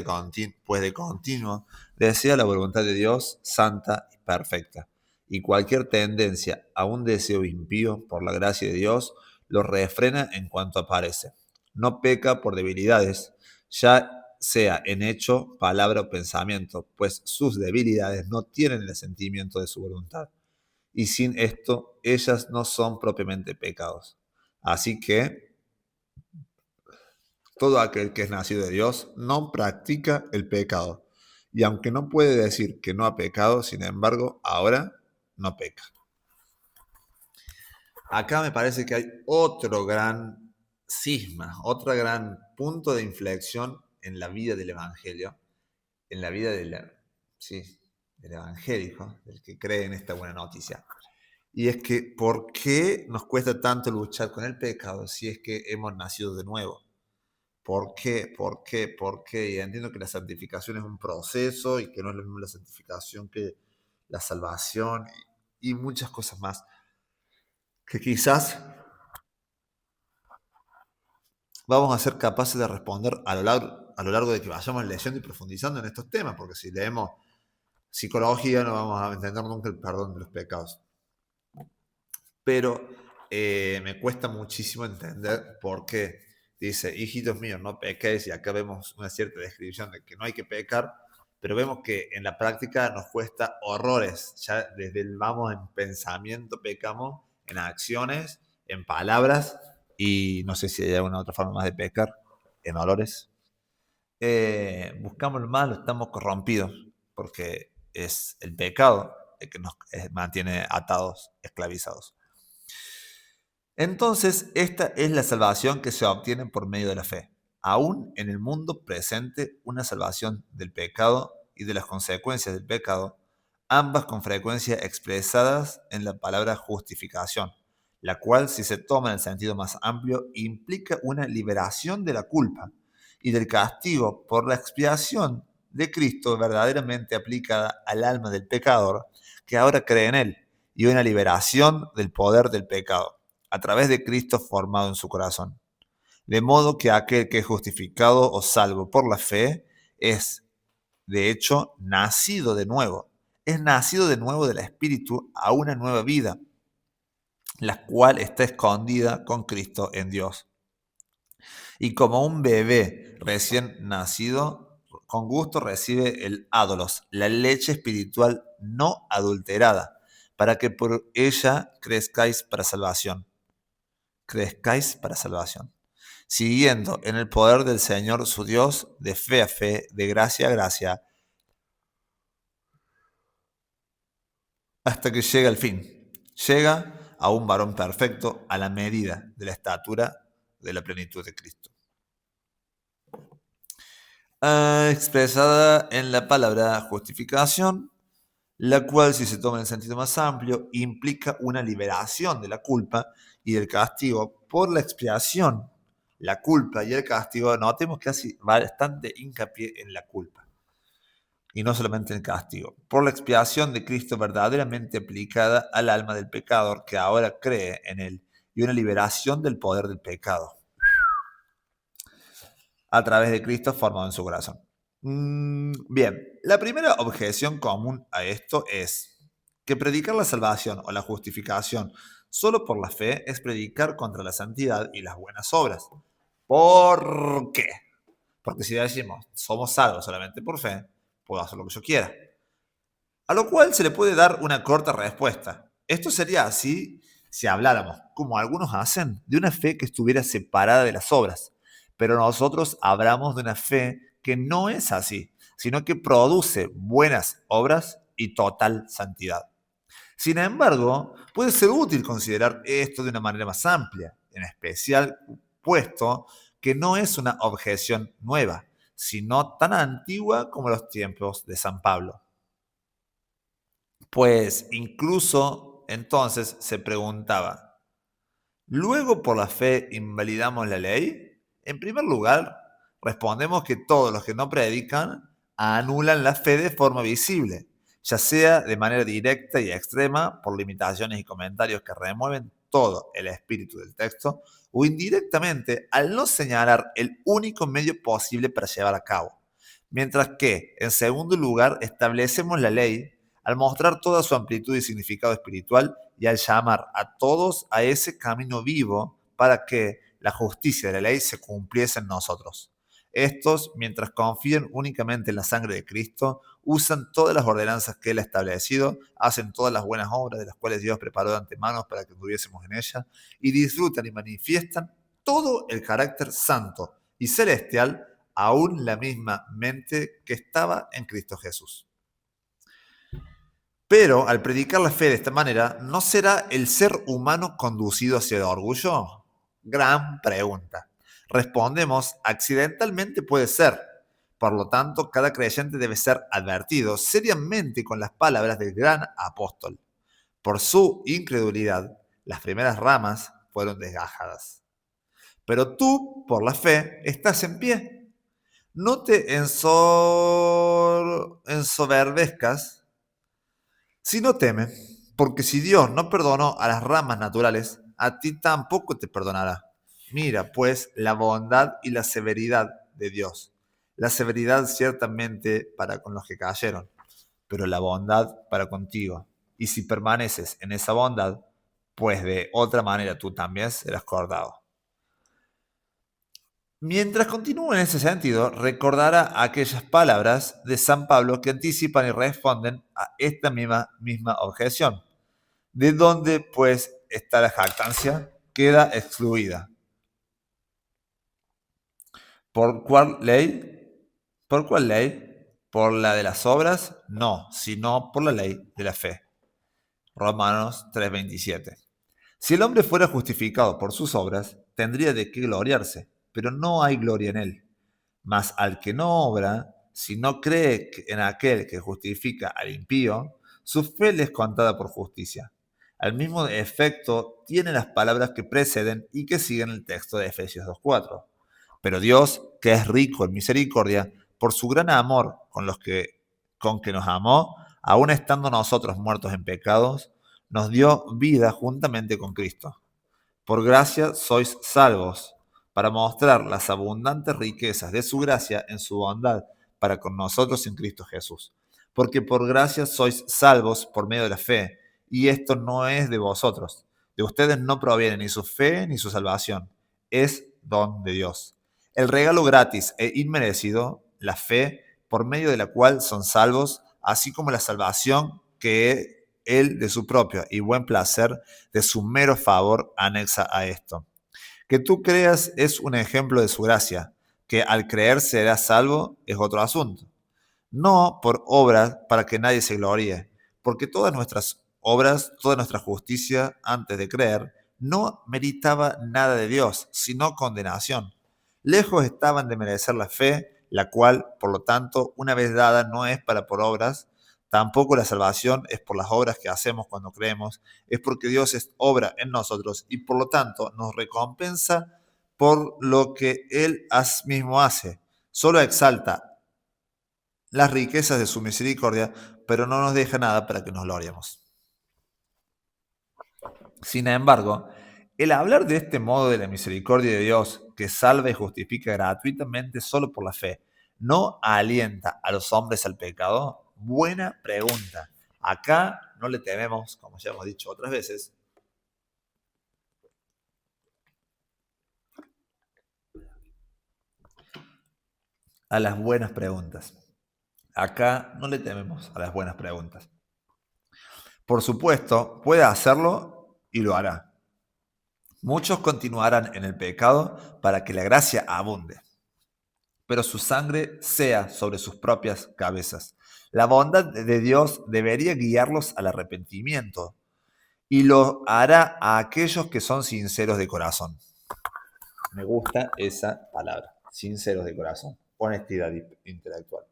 [SPEAKER 1] pues de continuo desea la voluntad de Dios santa y perfecta, y cualquier tendencia a un deseo impío por la gracia de Dios lo refrena en cuanto aparece. No peca por debilidades, ya sea en hecho, palabra o pensamiento, pues sus debilidades no tienen el sentimiento de su voluntad, y sin esto ellas no son propiamente pecados. Así que todo aquel que es nacido de Dios no practica el pecado. Y aunque no puede decir que no ha pecado, sin embargo, ahora no peca. acá me parece que hay otro gran cisma, otro gran punto de inflexión en la vida del Evangelio, en la vida sí, del evangélico, del que cree en esta buena noticia. Y es que, ¿por qué nos cuesta tanto luchar con el pecado si es que hemos nacido de nuevo? ¿Por qué? ¿Por qué? ¿Por qué? Y entiendo que la santificación es un proceso y que no es lo mismo la santificación que la salvación y muchas cosas más que quizás vamos a ser capaces de responder a lo largo de que vayamos leyendo y profundizando en estos temas, porque si leemos psicología no vamos a entender nunca el perdón de los pecados. Pero me cuesta muchísimo entender por qué dice, hijitos míos, no pequéis, y acá vemos una cierta descripción de que no hay que pecar, pero vemos que en la práctica nos cuesta horrores, ya desde el vamos en pensamiento pecamos, en acciones, en palabras, y no sé si hay alguna otra forma más de pecar, en olores. Buscamos el mal, estamos corrompidos, porque es el pecado el que nos mantiene atados, esclavizados. Entonces, esta es la salvación que se obtiene por medio de la fe. Aún en el mundo presente, una salvación del pecado y de las consecuencias del pecado, ambas con frecuencia expresadas en la palabra justificación, la cual, si se toma en el sentido más amplio, implica una liberación de la culpa y del castigo por la expiación de Cristo verdaderamente aplicada al alma del pecador que ahora cree en él, y una liberación del poder del pecado a través de Cristo formado en su corazón. De modo que aquel que es justificado o salvo por la fe es, de hecho, nacido de nuevo. Es nacido de nuevo del Espíritu a una nueva vida, la cual está escondida con Cristo en Dios. Y como un bebé recién nacido, con gusto recibe el ádolos, la leche espiritual no adulterada, para que por ella crezcáis para salvación. Crezcáis para salvación, siguiendo en el poder del Señor su Dios, de fe a fe, de gracia a gracia, hasta que llega el fin. Llega a un varón perfecto a la medida de la estatura de la plenitud de Cristo. Expresada en la palabra justificación, la cual, si se toma en el sentido más amplio, implica una liberación de la culpa y del castigo por la expiación. La culpa y el castigo, notemos que hace bastante hincapié en la culpa y no solamente en el castigo, por la expiación de Cristo verdaderamente aplicada al alma del pecador que ahora cree en él y una liberación del poder del pecado a través de Cristo formado en su corazón. Bien, la primera objeción común a esto es que predicar la salvación o la justificación solo por la fe es predicar contra la santidad y las buenas obras. ¿Por qué? Porque si decimos, somos salvos solamente por fe, puedo hacer lo que yo quiera. A lo cual se le puede dar una corta respuesta. Esto sería así si habláramos, como algunos hacen, de una fe que estuviera separada de las obras. Pero nosotros hablamos de una fe que no es así, sino que produce buenas obras y total santidad. Sin embargo, puede ser útil considerar esto de una manera más amplia, en especial puesto que no es una objeción nueva, sino tan antigua como los tiempos de San Pablo. Pues incluso entonces se preguntaba, ¿luego por la fe invalidamos la ley? En primer lugar, respondemos que todos los que no predican anulan la fe de forma visible, ya sea de manera directa y extrema por limitaciones y comentarios que remueven todo el espíritu del texto, o indirectamente al no señalar el único medio posible para llevar a cabo. Mientras que, en segundo lugar, establecemos la ley al mostrar toda su amplitud y significado espiritual y al llamar a todos a ese camino vivo para que la justicia de la ley se cumpliese en nosotros. Estos, mientras confían únicamente en la sangre de Cristo, usan todas las ordenanzas que Él ha establecido, hacen todas las buenas obras de las cuales Dios preparó de antemano para que estuviésemos en ellas, y disfrutan y manifiestan todo el carácter santo y celestial, aún la misma mente que estaba en Cristo Jesús. Pero al predicar la fe de esta manera, ¿no será el ser humano conducido hacia el orgullo? Gran pregunta. Respondemos, accidentalmente puede ser. Por lo tanto, cada creyente debe ser advertido seriamente con las palabras del gran apóstol. Por su incredulidad, las primeras ramas fueron desgajadas. Pero tú, por la fe, estás en pie. No te ensoberbezcas, sino teme, porque si Dios no perdonó a las ramas naturales, a ti tampoco te perdonará. Mira, pues, la bondad y la severidad de Dios. La severidad ciertamente para con los que cayeron, pero la bondad para contigo. Y si permaneces en esa bondad, pues de otra manera tú también serás cortado. Mientras continúa en ese sentido, recordará aquellas palabras de San Pablo que anticipan y responden a esta misma objeción. ¿De dónde, pues, está la jactancia? Queda excluida. ¿Por cuál ley? ¿Por cuál ley? ¿Por la de las obras? No, sino por la ley de la fe. Romanos 3:27. Si el hombre fuera justificado por sus obras, tendría de qué gloriarse, pero no hay gloria en él. Mas al que no obra, si no cree en aquel que justifica al impío, su fe le es contada por justicia. Al mismo efecto tiene las palabras que preceden y que siguen el texto de Efesios 2:4. Pero Dios, que es rico en misericordia, por su gran amor con que nos amó, aun estando nosotros muertos en pecados, nos dio vida juntamente con Cristo. Por gracia sois salvos, para mostrar las abundantes riquezas de su gracia en su bondad para con nosotros en Cristo Jesús. Porque por gracia sois salvos por medio de la fe, y esto no es de vosotros. De ustedes no proviene ni su fe ni su salvación, es don de Dios. El regalo gratis e inmerecido, la fe, por medio de la cual son salvos, así como la salvación que Él de su propio y buen placer, de su mero favor, anexa a esto. Que tú creas es un ejemplo de su gracia, que al creer serás salvo es otro asunto. No por obras para que nadie se gloríe, porque todas nuestras obras, toda nuestra justicia antes de creer, no meritaba nada de Dios, sino condenación. Lejos estaban de merecer la fe, la cual, por lo tanto, una vez dada no es para por obras, tampoco la salvación es por las obras que hacemos cuando creemos, es porque Dios es obra en nosotros y por lo tanto nos recompensa por lo que Él mismo hace. Solo exalta las riquezas de su misericordia, pero no nos deja nada para que nos gloriemos. Sin embargo, el hablar de este modo de la misericordia de Dios, que salva y justifica gratuitamente solo por la fe, ¿no alienta a los hombres al pecado? Buena pregunta. Acá no le tememos, como ya hemos dicho otras veces, a las buenas preguntas. Acá no le tememos a las buenas preguntas. Por supuesto, puede hacerlo y lo hará. Muchos continuarán en el pecado para que la gracia abunde, pero su sangre sea sobre sus propias cabezas. La bondad de Dios debería guiarlos al arrepentimiento y lo hará a aquellos que son sinceros de corazón. Me gusta esa palabra, sinceros de corazón, honestidad intelectual.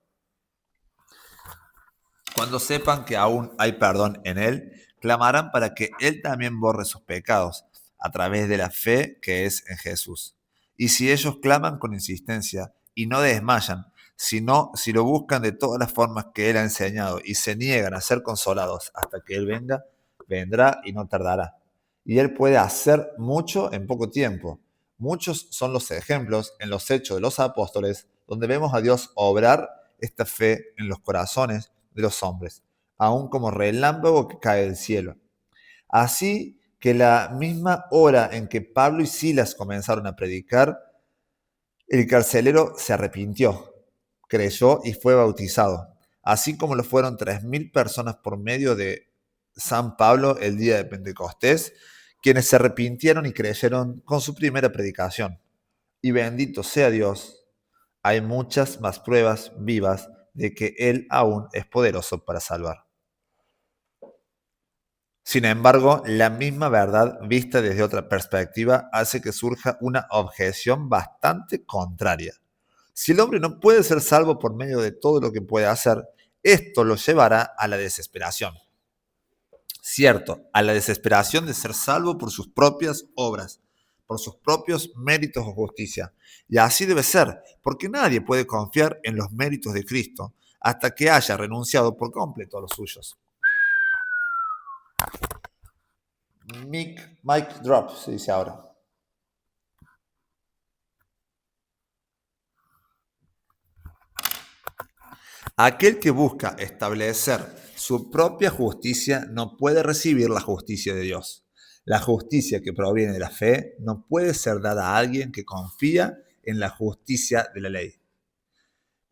[SPEAKER 1] Cuando sepan que aún hay perdón en Él, clamarán para que Él también borre sus pecados a través de la fe que es en Jesús. Y si ellos claman con insistencia y no desmayan, sino si lo buscan de todas las formas que Él ha enseñado y se niegan a ser consolados hasta que Él venga, vendrá y no tardará. Y Él puede hacer mucho en poco tiempo. Muchos son los ejemplos en los hechos de los apóstoles donde vemos a Dios obrar esta fe en los corazones de los hombres, aun como relámpago que cae del cielo. Así que la misma hora en que Pablo y Silas comenzaron a predicar, el carcelero se arrepintió, creyó y fue bautizado, así como lo fueron 3.000 personas por medio de San Pablo el día de Pentecostés, quienes se arrepintieron y creyeron con su primera predicación. Y bendito sea Dios, hay muchas más pruebas vivas de que Él aún es poderoso para salvar. Sin embargo, la misma verdad vista desde otra perspectiva hace que surja una objeción bastante contraria. Si el hombre no puede ser salvo por medio de todo lo que puede hacer, esto lo llevará a la desesperación. Cierto, a la desesperación de ser salvo por sus propias obras, por sus propios méritos o justicia. Y así debe ser, porque nadie puede confiar en los méritos de Cristo hasta que haya renunciado por completo a los suyos. Mic drop, se dice ahora. Aquel que busca establecer su propia justicia no puede recibir la justicia de Dios. La justicia que proviene de la fe no puede ser dada a alguien que confía en la justicia de la ley.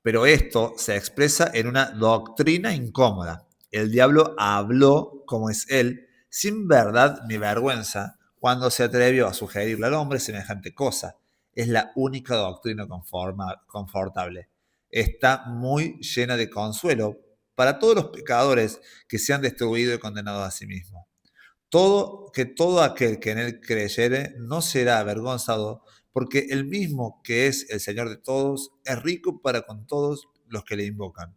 [SPEAKER 1] Pero esto se expresa en una doctrina incómoda. El diablo habló, como es él, sin verdad ni vergüenza, cuando se atrevió a sugerirle al hombre semejante cosa. Es la única doctrina confortable. Está muy llena de consuelo para todos los pecadores que se han destruido y condenado a sí mismos. Todo aquel que en él creyere no será avergonzado, porque el mismo que es el Señor de todos es rico para con todos los que le invocan.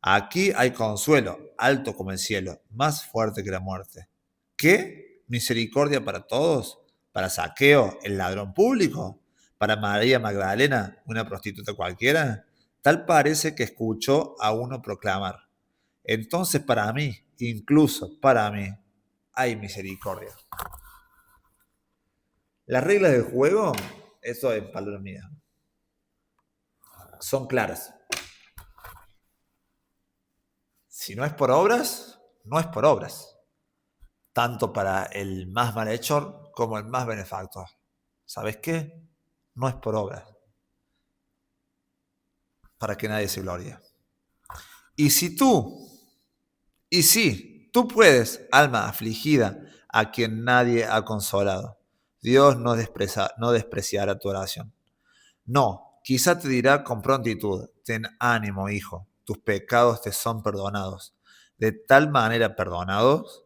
[SPEAKER 1] Aquí hay consuelo, alto como el cielo, más fuerte que la muerte. ¿Qué? ¿Misericordia para todos? ¿Para Saqueo, el ladrón público? ¿Para María Magdalena, una prostituta cualquiera? Tal parece que escuchó a uno proclamar. Entonces para mí, incluso para mí, hay misericordia. Las reglas del juego, eso es palabra mía, son claras. Si no es por obras, no es por obras. Tanto para el más malhechor como el más benefactor. ¿Sabes qué? No es por obras. Para que nadie se glorie. Y si tú puedes, alma afligida, a quien nadie ha consolado, Dios no despreciará tu oración. No, quizá te dirá con prontitud, ten ánimo, hijo, tus pecados te son perdonados, de tal manera perdonados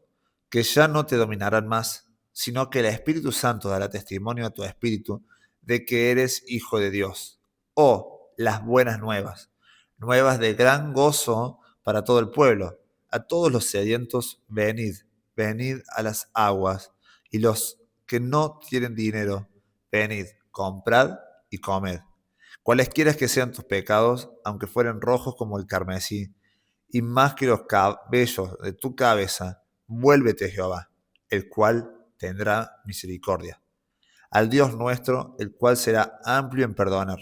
[SPEAKER 1] que ya no te dominarán más, sino que el Espíritu Santo dará testimonio a tu espíritu de que eres hijo de Dios. Oh, las buenas nuevas, nuevas de gran gozo para todo el pueblo. A todos los sedientos, venid, venid a las aguas, y los que no tienen dinero, venid, comprad y comed. Cualesquiera que sean tus pecados, aunque fueren rojos como el carmesí, y más que los cabellos de tu cabeza, vuélvete Jehová, el cual tendrá misericordia. Al Dios nuestro, el cual será amplio en perdonar.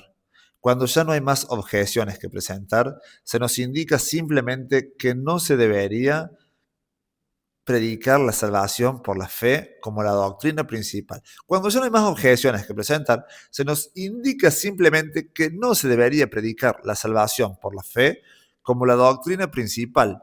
[SPEAKER 1] Cuando ya no hay más objeciones que presentar, se nos indica simplemente que no se debería predicar la salvación por la fe como la doctrina principal. Cuando ya no hay más objeciones que presentar, se nos indica simplemente que no se debería predicar la salvación por la fe como la doctrina principal,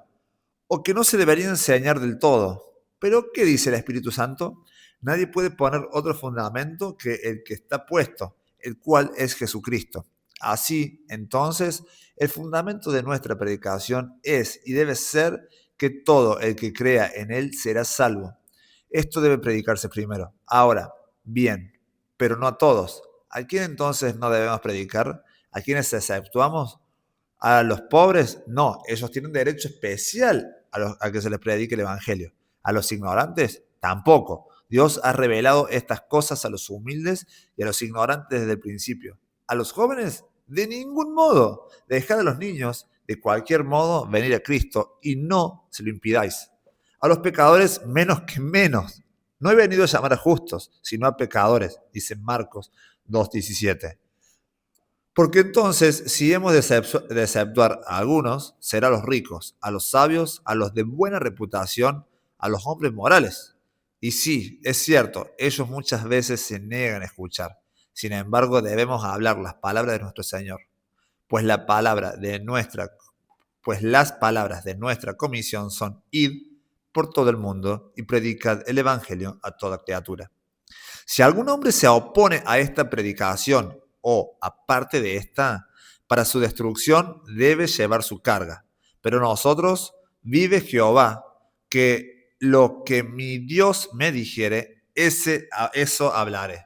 [SPEAKER 1] o que no se debería enseñar del todo. Pero, ¿qué dice el Espíritu Santo? Nadie puede poner otro fundamento que el que está puesto, el cual es Jesucristo. Así, entonces, el fundamento de nuestra predicación es y debe ser que todo el que crea en Él será salvo. Esto debe predicarse primero. Ahora, bien, pero no a todos. ¿A quién entonces no debemos predicar? ¿A quiénes exceptuamos? ¿A los pobres? No, ellos tienen derecho especial a que se les predique el Evangelio. ¿A los ignorantes? Tampoco. Dios ha revelado estas cosas a los humildes y a los ignorantes desde el principio. ¿A los jóvenes? De ningún modo. Dejad a los niños, de cualquier modo, venir a Cristo y no se lo impidáis. A los pecadores, menos que menos. No he venido a llamar a justos, sino a pecadores, dice Marcos 2:17. Porque entonces, si hemos de exceptuar a algunos, será a los ricos, a los sabios, a los de buena reputación, a los hombres morales. Y sí, es cierto, ellos muchas veces se niegan a escuchar. Sin embargo, debemos hablar las palabras de nuestro Señor, pues pues las palabras de nuestra comisión son: id por todo el mundo y predicad el evangelio a toda criatura. Si algún hombre se opone a esta predicación o aparte de esta, para su destrucción debe llevar su carga. Pero nosotros, vive Jehová, que lo que mi Dios me dijere, eso hablaré.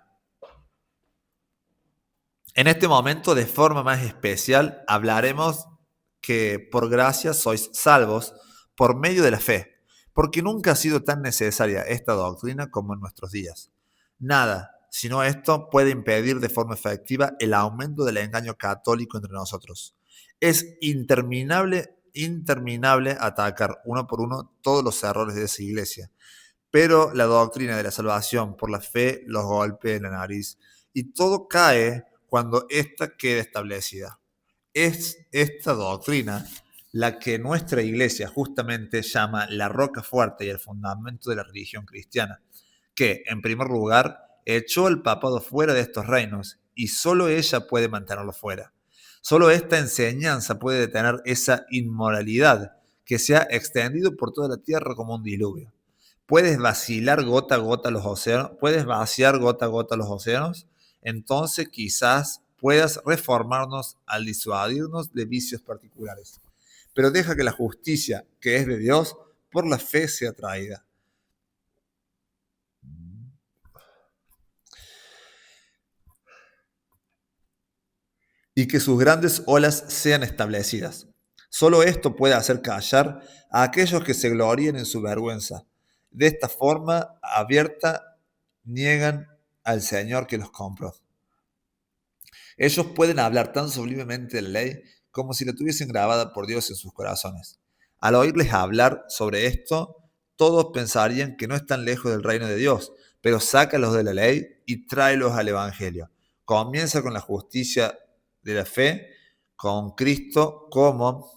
[SPEAKER 1] En este momento, de forma más especial, hablaremos que por gracia sois salvos por medio de la fe, porque nunca ha sido tan necesaria esta doctrina como en nuestros días. Nada, sino esto puede impedir de forma efectiva el aumento del engaño católico entre nosotros. Es interminable atacar uno por uno todos los errores de esa iglesia, pero la doctrina de la salvación por la fe los golpea en la nariz y todo cae cuando ésta queda establecida. Es esta doctrina la que nuestra iglesia justamente llama la roca fuerte y el fundamento de la religión cristiana, que, en primer lugar, echó al papado fuera de estos reinos y solo ella puede mantenerlo fuera. Solo esta enseñanza puede detener esa inmoralidad que se ha extendido por toda la tierra como un diluvio. Puedes vacilar gota a gota los océanos, puedes vaciar gota a gota los océanos, entonces quizás puedas reformarnos al disuadirnos de vicios particulares. Pero deja que la justicia que es de Dios por la fe sea traída. Y que sus grandes olas sean establecidas. Solo esto puede hacer callar a aquellos que se gloríen en su vergüenza. De esta forma abierta niegan al Señor que los compró. Ellos pueden hablar tan sublimemente de la ley como si la tuviesen grabada por Dios en sus corazones. Al oírles hablar sobre esto, todos pensarían que no están lejos del reino de Dios, pero sácalos de la ley y tráelos al Evangelio. Comienza con la justicia de la fe, con Cristo como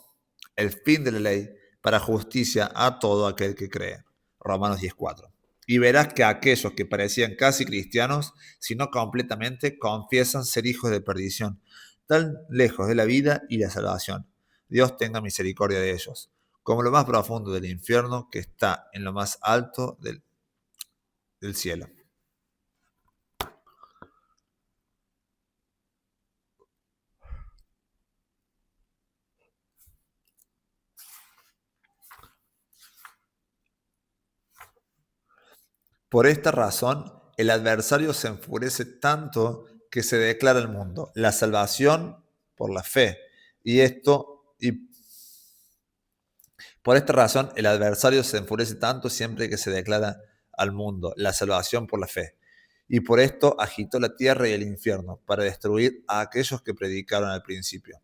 [SPEAKER 1] el fin de la ley, para justicia a todo aquel que cree. Romanos 10:4. Y verás que aquellos que parecían casi cristianos, si no completamente, confiesan ser hijos de perdición, tan lejos de la vida y la salvación. Dios tenga misericordia de ellos, como lo más profundo del infierno que está en lo más alto del cielo. Por esta razón, el adversario se enfurece tanto que se declara al mundo la salvación por la fe. Y por esta razón, el adversario se enfurece tanto siempre que se declara al mundo la salvación por la fe. Y por esto agitó la tierra y el infierno para destruir a aquellos que predicaron al principio.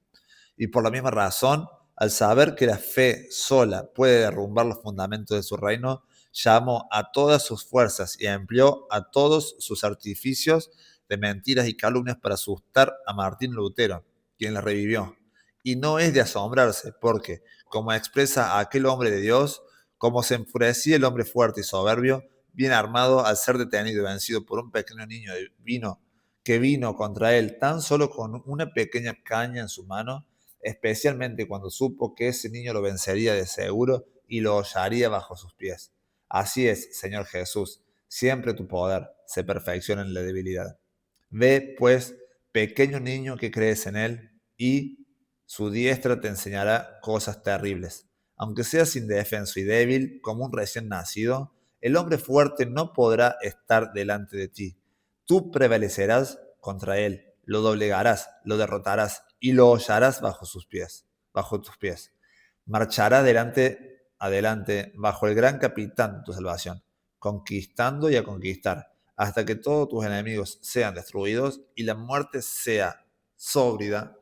[SPEAKER 1] Y por la misma razón, al saber que la fe sola puede derrumbar los fundamentos de su reino, llamó a todas sus fuerzas y empleó a todos sus artificios de mentiras y calumnias para asustar a Martín Lutero, quien la revivió. Y no es de asombrarse, porque, como expresa aquel hombre de Dios, como se enfurecía el hombre fuerte y soberbio, bien armado, al ser detenido y vencido por un pequeño niño que vino contra él tan solo con una pequeña caña en su mano, especialmente cuando supo que ese niño lo vencería de seguro y lo hollaría bajo sus pies. Así es, Señor Jesús, siempre tu poder se perfecciona en la debilidad. Ve, pues, pequeño niño que crees en él, y su diestra te enseñará cosas terribles. Aunque seas indefenso y débil como un recién nacido, el hombre fuerte no podrá estar delante de ti. Tú prevalecerás contra él, lo doblegarás, lo derrotarás y lo hollarás bajo tus pies. Marchará adelante bajo el gran capitán de tu salvación, conquistando y a conquistar, hasta que todos tus enemigos sean destruidos y la muerte sea sórbida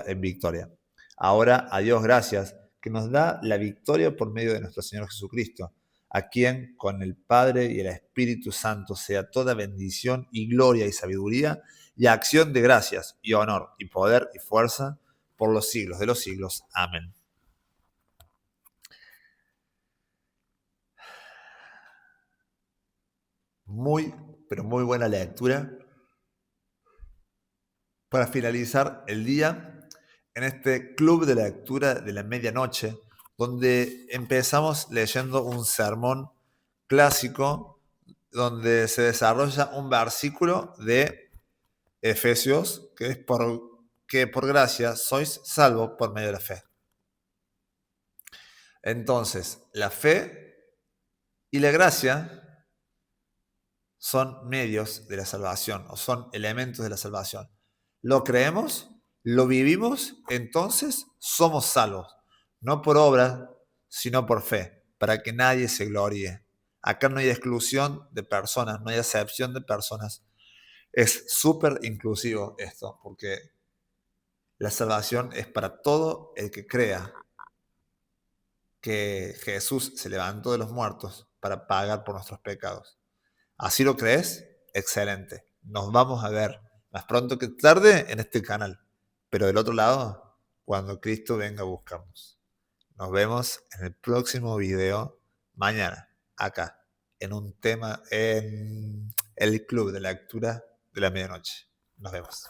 [SPEAKER 1] en victoria. Ahora, a Dios gracias, que nos da la victoria por medio de nuestro Señor Jesucristo, a quien con el Padre y el Espíritu Santo sea toda bendición y gloria y sabiduría y acción de gracias y honor y poder y fuerza por los siglos de los siglos. Amén. Muy, pero muy buena lectura para finalizar el día en este club de lectura de la medianoche, donde empezamos leyendo un sermón clásico donde se desarrolla un versículo de Efesios, que es que por gracia sois salvos por medio de la fe. Entonces, la fe Y la gracia son medios de la salvación o son elementos de la salvación. Lo creemos, lo vivimos, entonces somos salvos. No por obra, sino por fe, para que nadie se gloríe. Acá no hay exclusión de personas, no hay acepción de personas. Es súper inclusivo esto, porque la salvación es para todo el que crea que Jesús se levantó de los muertos para pagar por nuestros pecados. ¿Así lo crees? Excelente. Nos vamos a ver más pronto que tarde en este canal. Pero del otro lado, cuando Cristo venga a buscarnos. Nos vemos en el próximo video mañana, acá, en un tema, en el Club de Lectura de la Medianoche. Nos vemos.